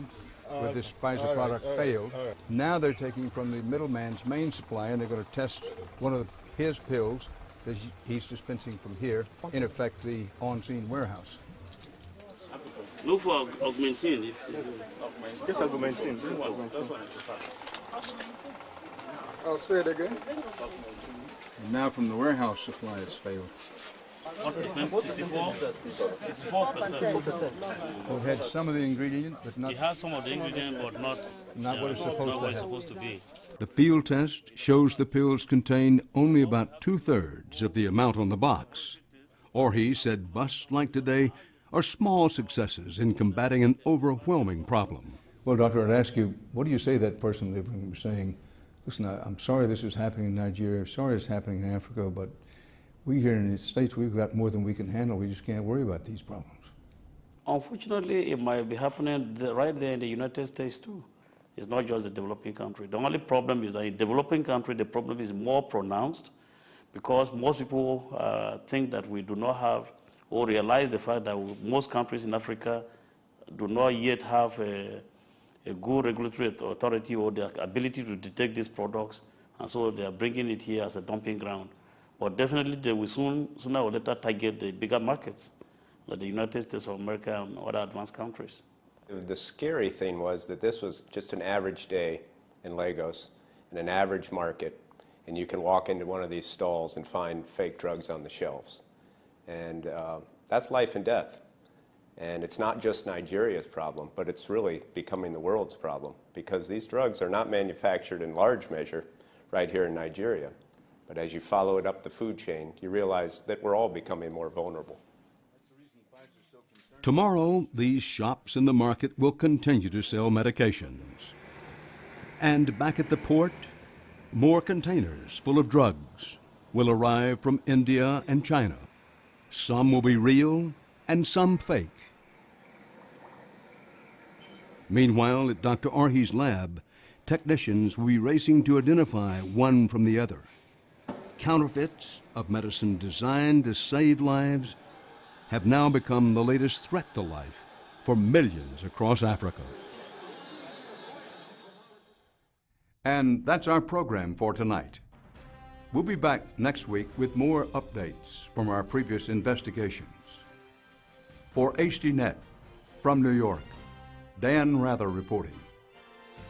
where this Pfizer product failed. Now they're taking from the middleman's main supply, and they're going to test one of his pills that he's dispensing from here, in effect the on-scene warehouse. Look for augmentin. Get augmentin. I'll spray it again. And now from the warehouse supply it's failed. What percent? 64? 64%. So it had some of the ingredient, but not... It has some of the ingredient, but not what it's supposed to be. The field test shows the pills contain only about 2/3 of the amount on the box. Orhi said busts like today are small successes in combating an overwhelming problem. Well, Doctor, I'd ask you, what do you say to that person living saying, listen, I'm sorry this is happening in Nigeria, I'm sorry it's happening in Africa, but we here in the States, we've got more than we can handle. We just can't worry about these problems. Unfortunately, it might be happening right there in the United States too. It's not just the developing country. The only problem is that in the developing country, the problem is more pronounced because most people think that we do not have or realize the fact that most countries in Africa do not yet have a good regulatory authority or the ability to detect these products, and so they are bringing it here as a dumping ground. But definitely they will sooner or later target the bigger markets, like the United States of America and other advanced countries. The scary thing was that this was just an average day in Lagos, in an average market, and you can walk into one of these stalls and find fake drugs on the shelves. And that's life and death. And it's not just Nigeria's problem, but it's really becoming the world's problem, because these drugs are not manufactured in large measure right here in Nigeria. But as you follow it up the food chain, you realize that we're all becoming more vulnerable. Tomorrow, these shops in the market will continue to sell medications. And back at the port, more containers full of drugs will arrive from India and China. Some will be real and some fake. Meanwhile, at Dr. Orhi's lab, technicians will be racing to identify one from the other. Counterfeits of medicine designed to save lives have now become the latest threat to life for millions across Africa. And that's our program for tonight. We'll be back next week with more updates from our previous investigations. For HDNet, from New York, Dan Rather reporting.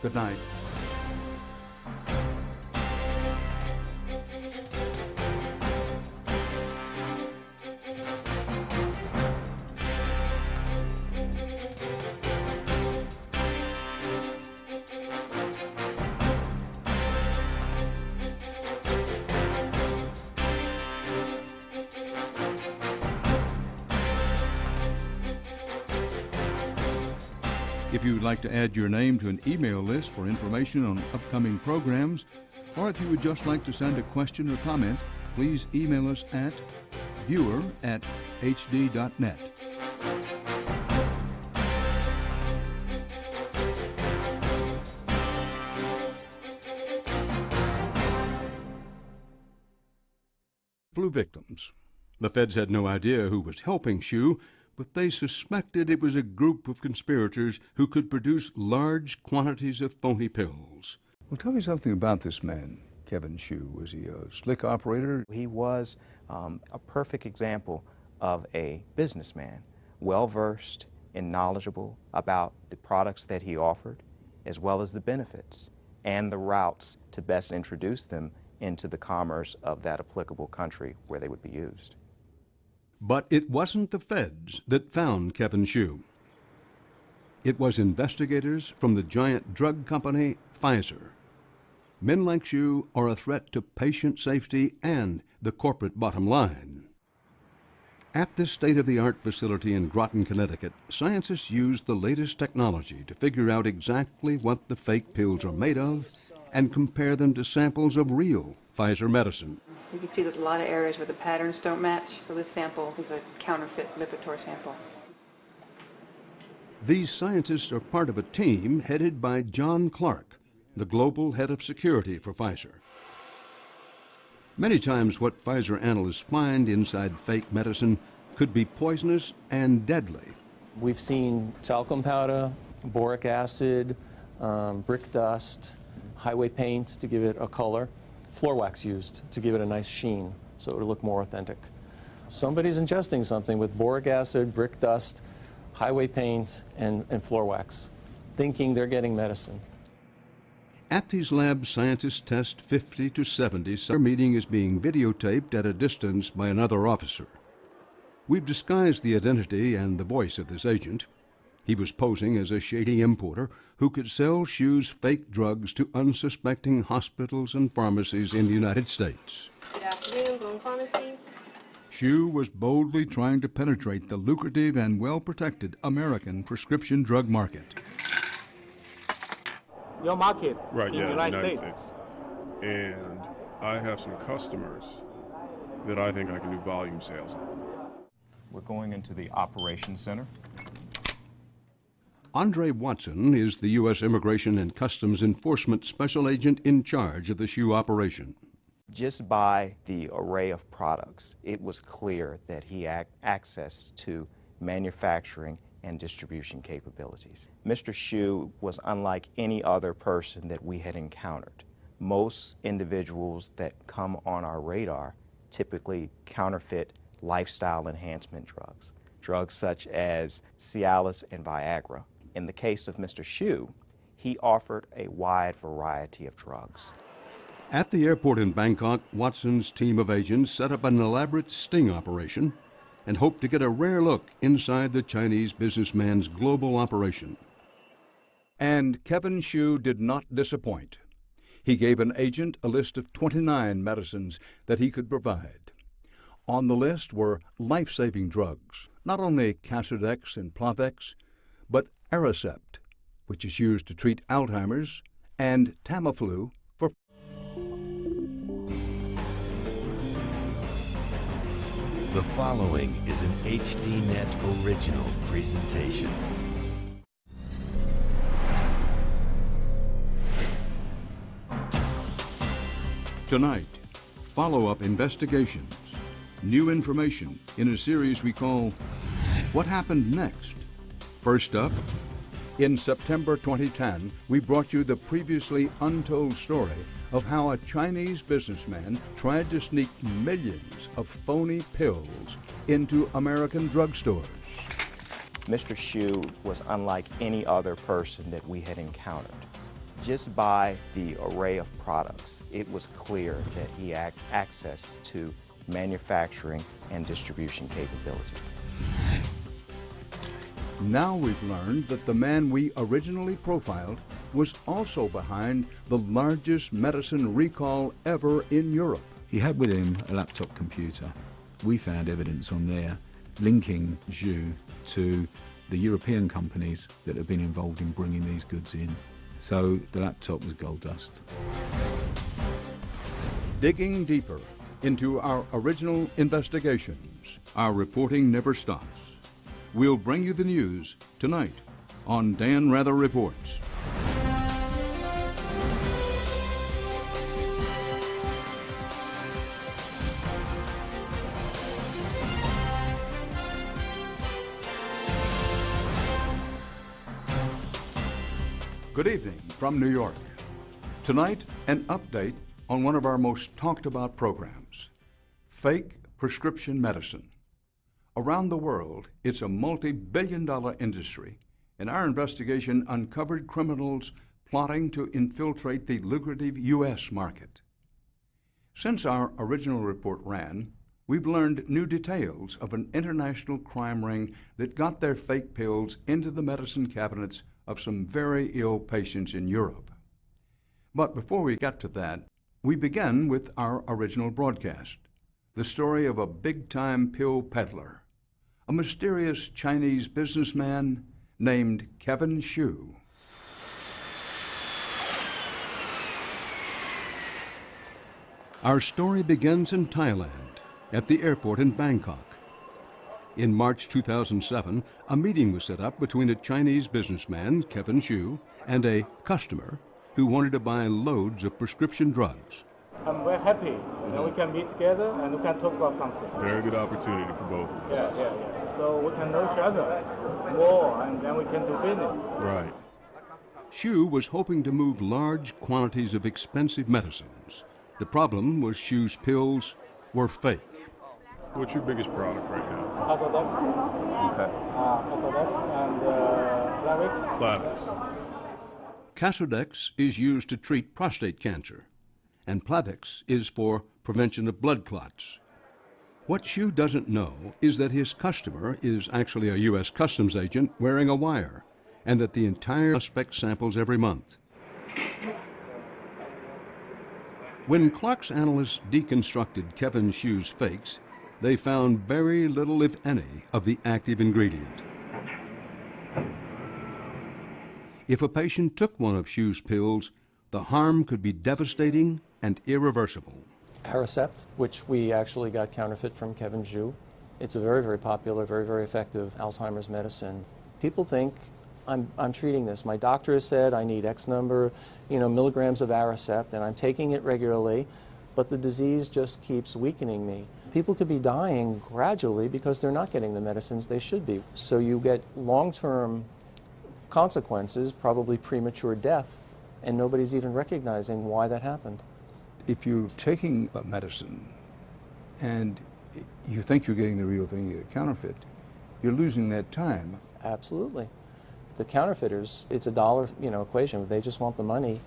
Good night. If you would like to add your name to an email list for information on upcoming programs, or if you would just like to send a question or comment, please email us at viewer@hd.net. Flu victims. The feds had no idea who was helping Hsu, but they suspected it was a group of conspirators who could produce large quantities of phony pills. Well, tell me something about this man, Kevin Hsu. Was he a slick operator? He was a perfect example of a businessman, well-versed and knowledgeable about the products that he offered, as well as the benefits and the routes to best introduce them into the commerce of that applicable country where they would be used. But it wasn't the feds that found Kevin Hsu. It was investigators from the giant drug company Pfizer. Men like Hsu are a threat to patient safety and the corporate bottom line. At this state-of-the-art facility in Groton, Connecticut, scientists used the latest technology to figure out exactly what the fake pills are made of and compare them to samples of real Pfizer medicine. You can see there's a lot of areas where the patterns don't match, so this sample is a counterfeit Lipitor sample. These scientists are part of a team headed by John Clark, the global head of security for Pfizer. Many times what Pfizer analysts find inside fake medicine could be poisonous and deadly. We've seen talcum powder, boric acid, brick dust, highway paint to give it a color, floor wax used to give it a nice sheen so it would look more authentic. Somebody's ingesting something with boric acid, brick dust, highway paint, and floor wax, thinking they're getting medicine. At these labs, scientists test 50 to 70. Our meeting is being videotaped at a distance by another officer. We've disguised the identity and the voice of this agent. He was posing as a shady importer who could sell Hsu's fake drugs to unsuspecting hospitals and pharmacies in the United States. Good afternoon, Boone Pharmacy. Hsu was boldly trying to penetrate the lucrative and well-protected American prescription drug market. Your market Right, in yeah, the United States. And I have some customers that I think I can do volume sales on. We're going into the operations center. Andre Watson is the U.S. Immigration and Customs Enforcement Special Agent in charge of the Hsu operation. Just by the array of products, it was clear that he had access to manufacturing and distribution capabilities. Mr. Hsu was unlike any other person that we had encountered. Most individuals that come on our radar typically counterfeit lifestyle enhancement drugs, drugs such as Cialis and Viagra. In the case of Mr. Hsu, he offered a wide variety of drugs. At the airport in Bangkok, Watson's team of agents set up an elaborate sting operation and hoped to get a rare look inside the Chinese businessman's global operation. And Kevin Hsu did not disappoint. He gave an agent a list of 29 medicines that he could provide. On the list were life-saving drugs, not only Casodex and Plavix, but Aricept, which is used to treat Alzheimer's, and Tamiflu for... The following is an HDNet original presentation. Tonight, follow-up investigations, new information in a series we call What Happened Next? First up, in September 2010, we brought you the previously untold story of how a Chinese businessman tried to sneak millions of phony pills into American drugstores. Mr. Xu was unlike any other person that we had encountered. Just by the array of products, it was clear that he had access to manufacturing and distribution capabilities. Now we've learned that the man we originally profiled was also behind the largest medicine recall ever in Europe. He had with him a laptop computer. We found evidence on there linking Zhu to the European companies that have been involved in bringing these goods in. So the laptop was gold dust. Digging deeper into our original investigations, our reporting never stops. We'll bring you the news tonight on Dan Rather Reports. Good evening from New York. Tonight, an update on one of our most talked about programs, fake prescription medicine. Around the world, it's a multi-billion-dollar industry, and our investigation uncovered criminals plotting to infiltrate the lucrative U.S. market. Since our original report ran, we've learned new details of an international crime ring that got their fake pills into the medicine cabinets of some very ill patients in Europe. But before we get to that, we begin with our original broadcast, the story of a big-time pill peddler, a mysterious Chinese businessman named Kevin Xu. Our story begins in Thailand, at the airport in Bangkok. In March 2007, a meeting was set up between a Chinese businessman, Kevin Xu, and a customer who wanted to buy loads of prescription drugs. I'm very happy that we can meet together and we can talk about something. Very good opportunity for both of us. Yeah. So we can know each other more and then we can do business. Right. Xu was hoping to move large quantities of expensive medicines. The problem was Xu's pills were fake. What's your biggest product right now? Casodex. Okay. Casodex and Plavix. Plavix. Casodex is used to treat prostate cancer, and Plavix is for prevention of blood clots. What Xu doesn't know is that his customer is actually a U.S. Customs agent wearing a wire, and that the entire suspect samples every month. When Clark's analysts deconstructed Kevin Xu's fakes, they found very little, if any, of the active ingredient. If a patient took one of Xu's pills, the harm could be devastating and irreversible. Aricept, which we actually got counterfeit from Kevin Xu. It's a very, very popular, very, very effective Alzheimer's medicine. People think I'm treating this. My doctor has said I need X number, milligrams of Aricept, and I'm taking it regularly, but the disease just keeps weakening me. People could be dying gradually because they're not getting the medicines they should be. So you get long-term consequences, probably premature death, and nobody's even recognizing why that happened. If you're taking a medicine and you think you're getting the real thing, you get a counterfeit, you're losing that time. Absolutely. The counterfeiters, it's a dollar equation. They just want the money.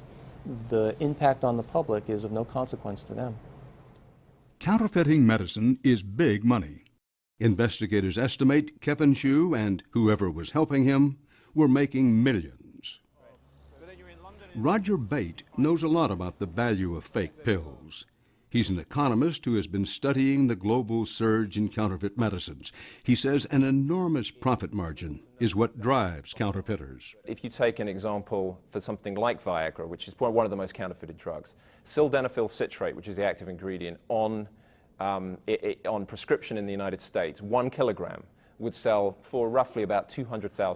The impact on the public is of no consequence to them. Counterfeiting medicine is big money. Investigators estimate Kevin Xu and whoever was helping him were making millions. Roger Bate knows a lot about the value of fake pills. He's an economist who has been studying the global surge in counterfeit medicines. He says an enormous profit margin is what drives counterfeiters. If you take an example for something like Viagra, which is one of the most counterfeited drugs, sildenafil citrate, which is the active ingredient, on prescription in the United States, 1 kilogram would sell for roughly about $200,000.